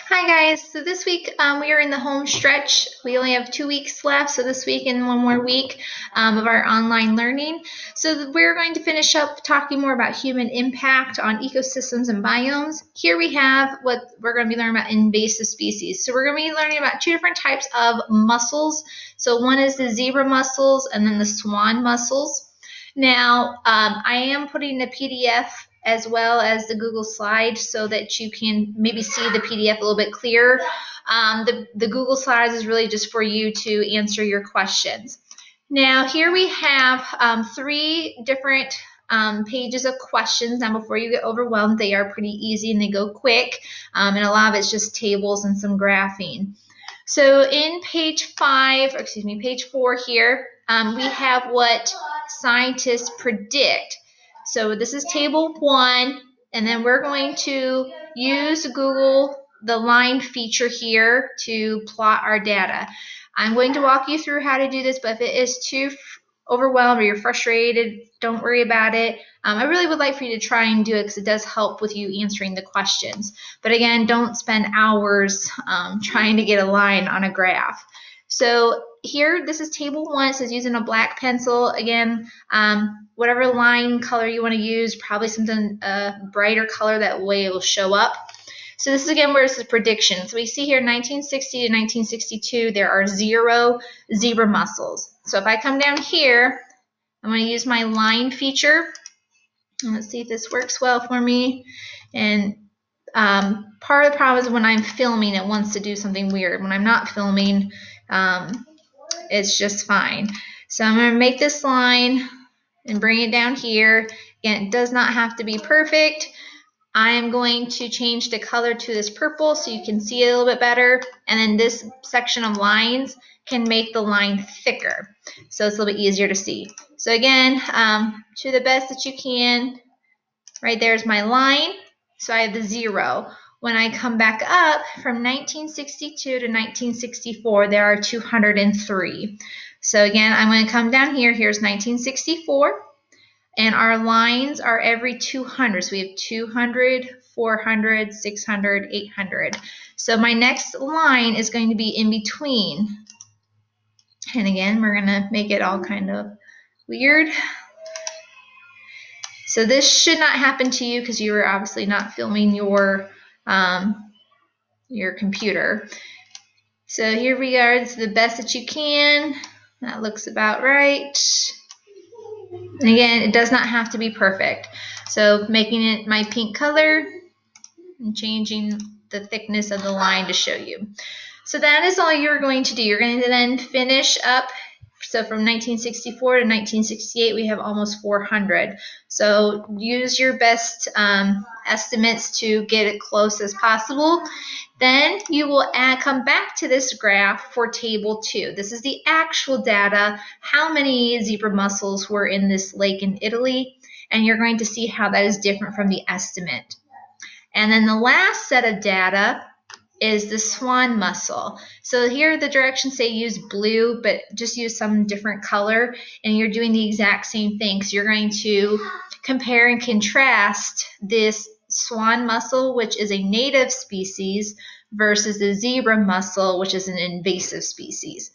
Hi guys, so this week we are in the home stretch. We only have 2 weeks left, so this week and one more week of our online learning. So we're going to finish up talking more about human impact on ecosystems and biomes. Here we have what we're going to be learning about invasive species. So we're going to be learning about two different types of mussels. So one is the zebra mussels and then the swan mussels. Now, I am putting the PDF as well as the Google slide so that you can maybe see the PDF a little bit clearer. The Google slides is really just for you to answer your questions. Now, here we have 3 different pages of questions. Now, before you get overwhelmed, they are pretty easy and they go quick, and a lot of it's just tables and some graphing. So in page 4 here, we have what scientists predict. So this is table 1, and then we're going to use Google, the line feature here, to plot our data. I'm going to walk you through how to do this, but if it is too overwhelmed or you're frustrated, don't worry about it. I really would like for you to try and do it because it does help with you answering the questions. But again, don't spend hours trying to get a line on a graph. So here, this is table 1. It says using a black pencil. Again, whatever line color you want to use, probably something brighter color, that way it will show up. So this is again where it says prediction. So we see here 1960 to 1962, there are 0 zebra mussels. So if I come down here, I'm going to use my line feature. Let's see if this works well for me. And part of the problem is when I'm filming, it wants to do something weird. When I'm not filming, it's just fine. So I'm going to make this line and bring it down here. Again, it does not have to be perfect. I am going to change the color to this purple so you can see it a little bit better. And then this section of lines can make the line thicker, so it's a little bit easier to see. So again, to the best that you can, right there's my line. So I have the 0. When I come back up from 1962 to 1964, there are 203. So again, I'm going to come down here. Here's 1964. And our lines are every 200. So we have 200, 400, 600, 800. So my next line is going to be in between. And again, we're going to make it all kind of weird. So this should not happen to you because you are obviously not filming your computer. So here we are. It's the best that you can. That looks about right. And again, it does not have to be perfect. So making it my pink color and changing the thickness of the line to show you. So that is all you're going to do. You're going to then finish up. So from 1964 to 1968, we have almost 400. So use your best estimates to get it close as possible. Then you will come back to this graph for table 2. This is the actual data, how many zebra mussels were in this lake in Italy, and you're going to see how that is different from the estimate. And then the last set of data is the swan mussel. So here the directions say use blue, but just use some different color, and you're doing the exact same thing. So you're going to compare and contrast this swan mussel, which is a native species, versus the zebra mussel, which is an invasive species.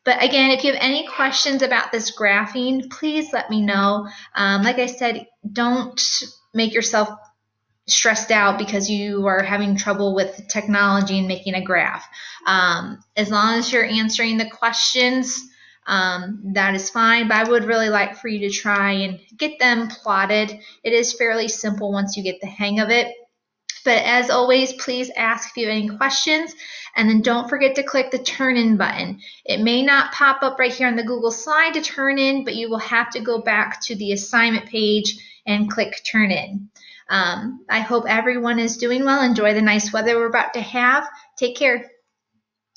But again, if you have any questions about this graphing, please let me know. Like I said, don't make yourself stressed out because you are having trouble with technology and making a graph. As long as you're answering the questions, that is fine, but I would really like for you to try and get them plotted. It is fairly simple once you get the hang of it. But as always, please ask if you have any questions, and then don't forget to click the turn in button. It may not pop up right here on the Google slide to turn in, but you will have to go back to the assignment page and click turn in. I hope everyone is doing well. Enjoy the nice weather we're about to have. Take care.